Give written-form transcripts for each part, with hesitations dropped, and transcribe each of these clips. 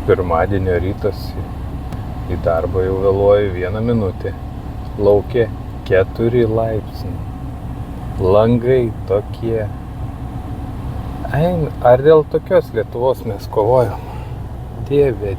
Pirmadienio rytas, į darbą jau vėluoju 1 minutę. Lauke 4 laipsniai. Langai tokie. Ar dėl tokios Lietuvos mes kovojam? Dieve.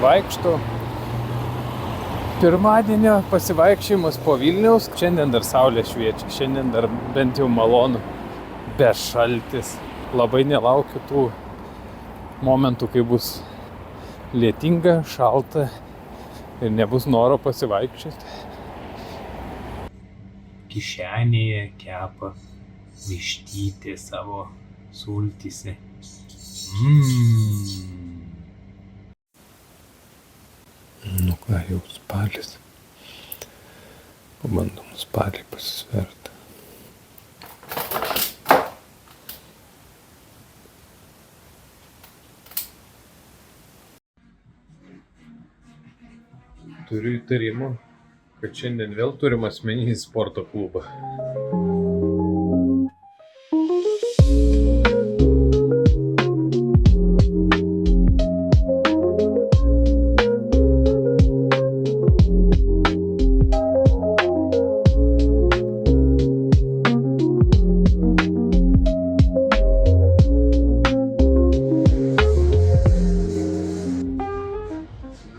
Vaikšto. Pirmadienio pasivaikščiojimas po Vilniaus. Šiandien dar saulė šviečia, šiandien dar bent jau malonu, be šaltis. Labai nelaukiu tų momentų, kai bus lietinga, šalta ir nebus noro pasivaikščioti. Kišenėje kepa vištytė savo sultyse. Nu ką, jau spalis. Pabandom spalį pasisverti. Turiu įtarimą, kad šiandien vėl turim asmeninį sporto klubą.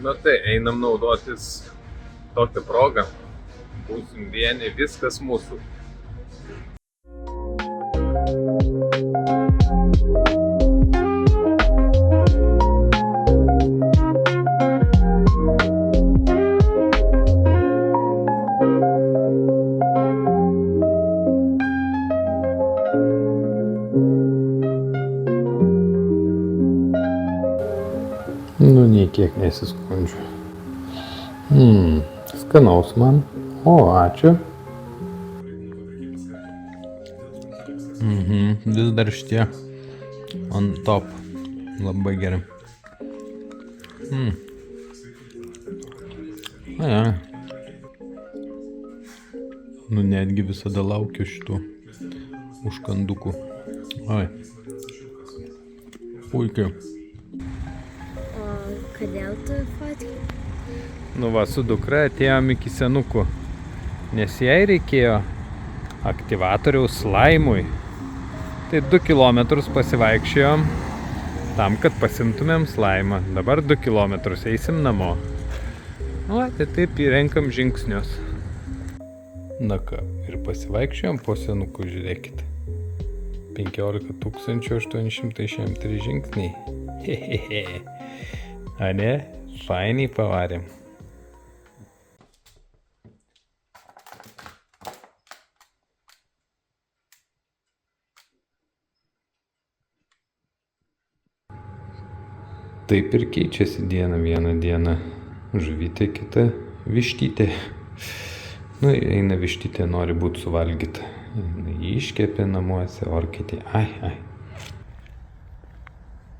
Na tai, einam naudotis tokią progą. Būsim vieni, viskas mūsų. Nu, nei kiek nesiskundžiu. Skanaus man. O, ačiū. Vis dar šitie on top. Labai gerai. Nu, netgi visada laukiu šitų užkandukų. Oi. Puikiai. Kodėl tu fotkai? Nu va, su dukra atėjom iki senukų, nes jai reikėjo aktyvatoriaus slaimui. Tai 2 kilometrus pasivaikščiojom tam, kad pasimtumėm slaimą. Dabar 2 kilometrus eisim namo. O, tai taip įrenkam žingsnius. Na ką, ir pasivaikščiojom po senukų, žiūrėkit. 15 863 žingsniai. Hehehe. A ne? Fainiai pavarėm. Taip ir keičiasi diena, vieną dieną žuvytė, kita vištytė. Nu, eina vištytė, nori būti suvalgyta. Jį iškepė namuose, orkaitė. Ai.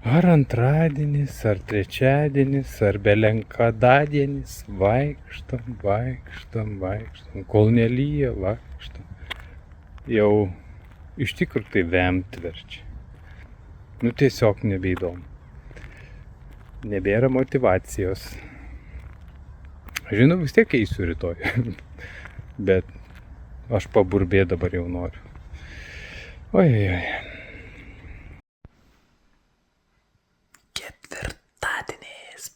Ar antradienis, ar trečiadienis, ar belenkadadienis, vaikštom, kol nelyja, vaikštom. Jau iš tikrųjų tai vemt verčia. Nu, tiesiog nebeįdomu. Nebėra motyvacijos. Žinau, vis tiek eisiu rytoj. Bet aš paburbėt dabar jau noriu. Oi. Ketvirtadienis,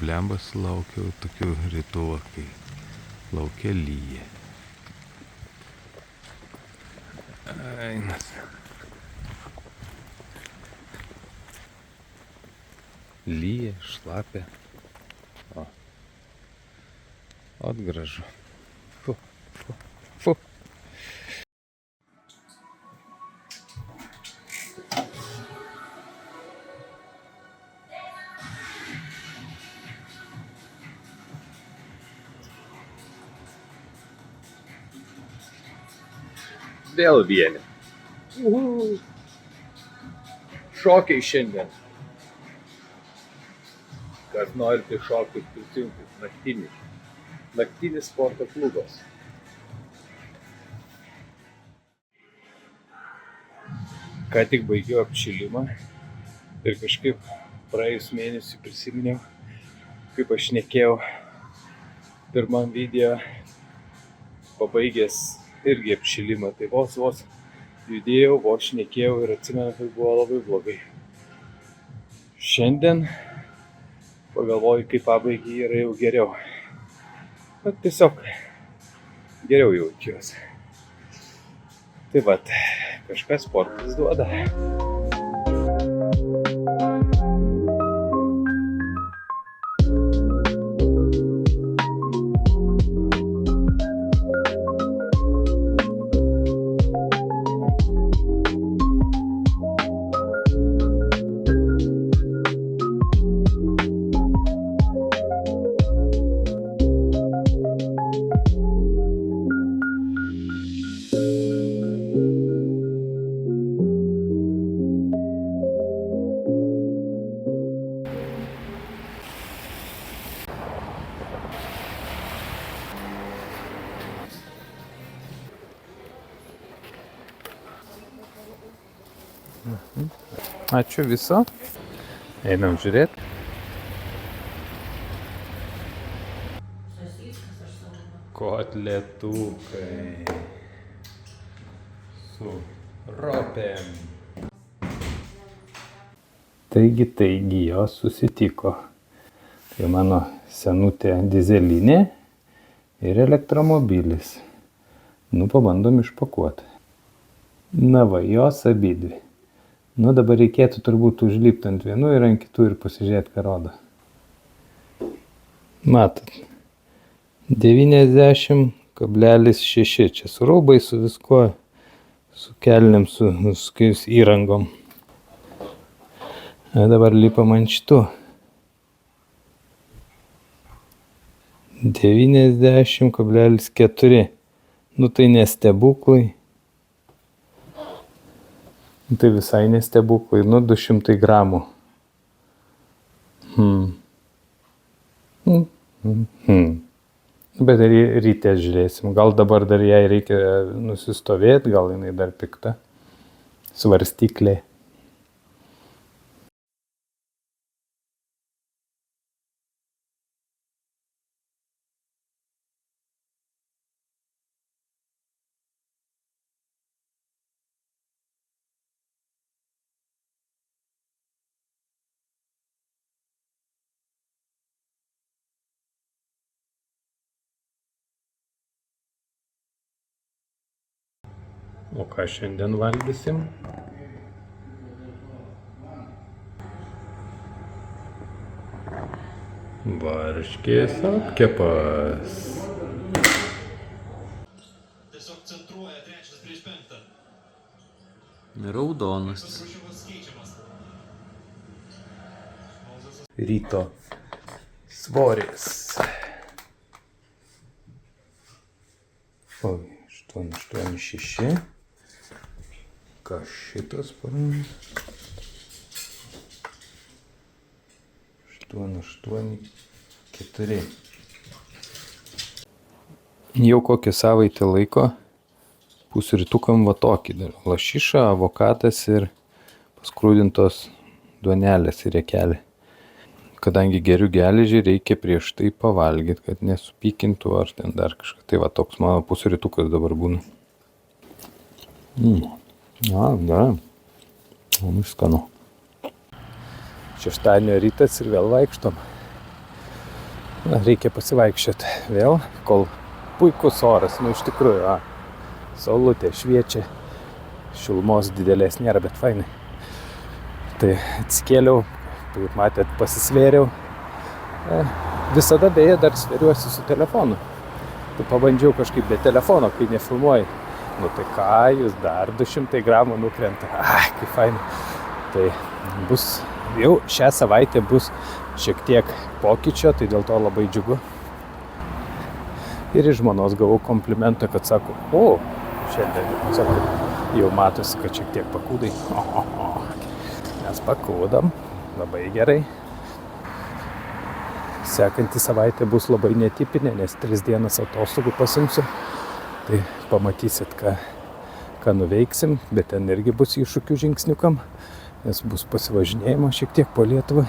Blembas laukiau tokių rytų, kai laukia lyja. Ainas. Lyja, šlapia. O. Atgražu. Fu, fu, fu. Vėl vieni. Šokiai šiandien. Kas norite šokius prisijungti, naktinis sporto klubas. Ką tik baigiau apšilimą ir kažkaip praėjus mėnesį prisiminiau, kaip aš šnekėjau pirmam video, pabaigęs irgi apšilimą, tai vos judėjau, vos šnekėjau ir atsimenu, kad buvo labai blogai. Šiandien pagalvoju, kai pabaigai yra jau geriau. Bet tiesiog geriau jaučiuosi. Tai vat, kažkas sportas duoda. Ačiū viso. Einam žiūrėt. Kotletukai. Su ropėm. Taigi, jos susitiko. Tai mano senutė dizelinė ir elektromobilis. Pabandom išpakuoti. Na va, jos abidvi. Dabar reikėtų turbūt užlipti ant vienų ir ant kitų ir pasižiūrėti, ką rodo. Matot, 90,6 čia su rūbai, su viskuo, su kelnėm, su įrangom. Dabar lipam ant šitų. 90,4. Tai nestebuklai. Tai visai nestebuklai, 200 gramų. Bet ryte žiūrėsim. Gal dabar dar jai reikia nusistovėti, gal jinai dar pikta. Svarstyklė. O ką šiandien valgysim? Varškės apkepas. Tiesiog centruoja trečias prieš penktą. Raudonas. Ryto svoris. Oi, 886. Kas šitas paramas? 884. Jau kokią savaitę laiko pusrytukam va tokį dar. Lašiša, avokadas ir paskrūdintos duonelės ir riekelė. Kadangi geriu geležį, reikia prieš tai pavalgyti, kad nesupykintų ar ten dar kažką. Tai va toks mano pusrytukas dabar būna. Gerai. Labai skanu. Šeštadienio rytas ir vėl vaikštom. Reikia pasivaikščioti vėl, kol puikus oras. Iš tikrųjų, saulutė šviečia. Šilumos didelės nėra, bet fainai. Tai atsikėliau, kaip matėt, pasisvėriau. Visada beje dar sveriuosi su telefonu. Tai pabandžiau kažkaip be telefono, kai nefilmuoji. Tai ką, jūs dar 200 gramų nukrenta. Kaip fainai. Tai bus, jau šią savaitę bus šiek tiek pokyčio, tai dėl to labai džiugu. Ir iš žmonos gavau komplimentą, kad sako, šiandien sako, jau matosi, kad šiek tiek pakūdai. Mes pakūdam, labai gerai. Sekanti savaitė bus labai netipinė, nes 3 dienas atostogų pasimsiu. Tai pamatysit, ką nuveiksim, bet ten irgi bus iššūkių žingsniukam, nes bus pasivažinėjimo šiek tiek po Lietuvą.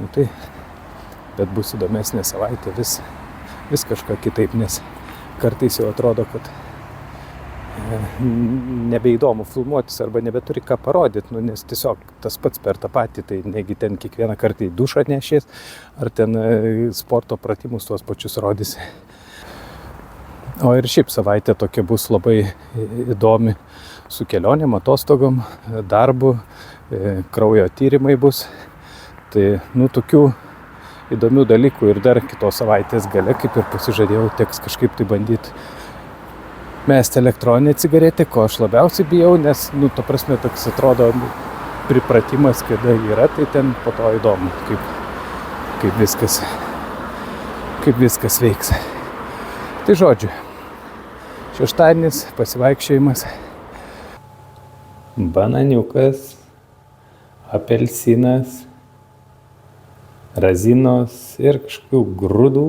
Bet bus įdomesnė savaitė, vis kažką kitaip, nes kartais jau atrodo, kad nebeįdomu filmuotis arba nebeturi ką parodyti, nes tiesiog tas pats per tą patį, tai negi ten kiekvieną kartą į dušą nešies, ar ten sporto pratimus tuos pačius rodysi. O ir šiaip savaitė tokia bus labai įdomi su kelionėm, atostogom, darbu, kraujo tyrimai bus. Tai, tokių įdomių dalykų ir dar kitos savaitės gale, kaip ir pasižadėjau, teks kažkaip tai bandyti mesti elektroninę cigaretę, ko aš labiausiai bijau, nes, ta prasme, toks atrodo pripratimas, kada yra, tai ten po to įdomu, kaip viskas veiks. Tai žodžiu, šeštadienis, pasivaikščiojimas, bananiukas, apelsinas, razinos ir kažkokių grūdų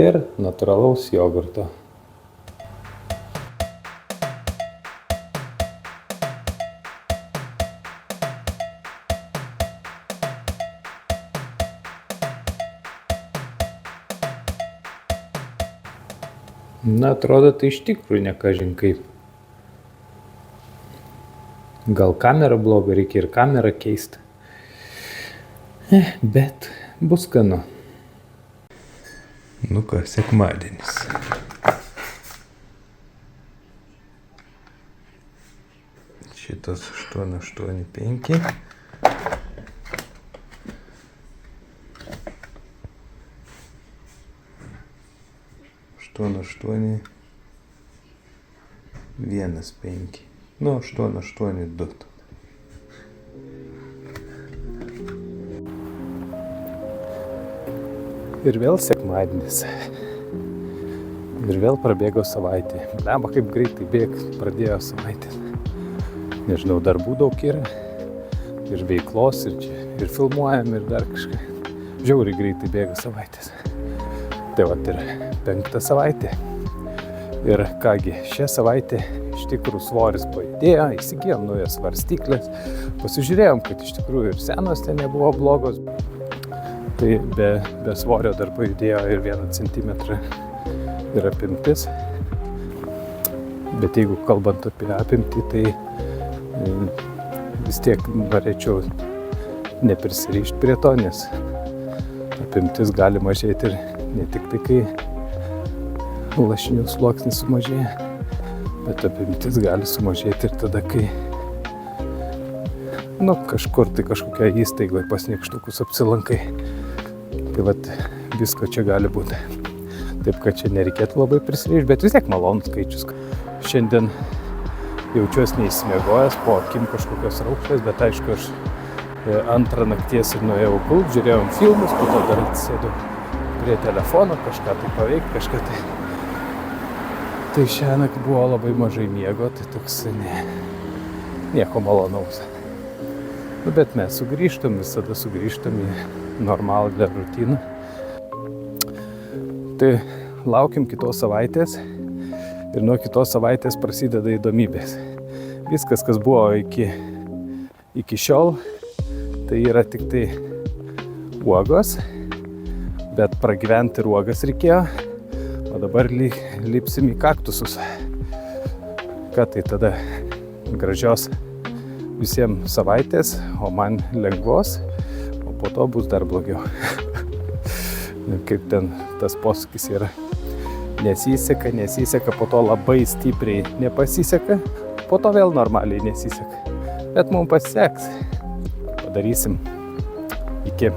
ir natūralaus jogurto. Atrodo, tai iš tikrųjų ne kažin kaip. Gal kamera bloga, reikia ir kamerą keisti. Bet bus skanu. Sekmadienis. Šitas 885. Aštuoni, 1,5. 882. Ir vėl sekmadienis. Ir vėl prabėgo savaitė. Blemba, kaip greitai pradėjo savaitė. Nežinau, darbų daug yra. Ir veiklos, ir filmuojam, ir dar kažką. Žiauriai greitai bėga savaitės. Tai ir 5 savaitė. Ir kągi, šią savaitę iš tikrųjų svoris padėjo, įsigijom naujas svarstyklės, pasižiūrėjom, kad iš tikrųjų ir senos ten nebuvo blogos. Tai be svorio dar pajudėjo ir 1 centimetrą ir apimtis. Bet jeigu kalbant apie apimtį, tai vis tiek norėčiau neprisirišti prie to, nes apimtis gali mažėti ir ne tik tai, kai lašinių sluoksnis sumažėja, bet apimtis gali sumažėti ir tada, kai kažkur tai kažkokia įstaigoje pas nykštukus apsilankai. Tai visko čia gali būti. Taip, kad čia nereikėtų labai prisirišti, bet vis tiek malonus skaičius. Šiandien jaučiuosi neįsimiegojęs, po akim kažkokios raukšlės, bet aišku, aš 2 nakties ir nuėjau gult, žiūrėjom filmus, po to dar atsisėdau prie telefono, kažką tai paveikti, kažką tai. Tai šiąnakt buvo labai mažai miego, tai toks nieko malonaus. Bet mes visada sugrįžtam į normalią rutiną. Tai laukim kitos savaitės ir nuo kitos savaitės prasideda įdomybės. Viskas, kas buvo iki šiol, tai yra tik tai uogos, bet pragyventi uogas reikėjo. O dabar lipsim į kaktusus. Ką tai tada gražios visiems savaitės, o man lengvos, o po to bus dar blogiau. Kaip ten tas posūkis yra. Nesiseka, po to labai stipriai nepasiseka, po to vėl normaliai nesiseka. Bet mums pasiseks. Padarysim. Iki.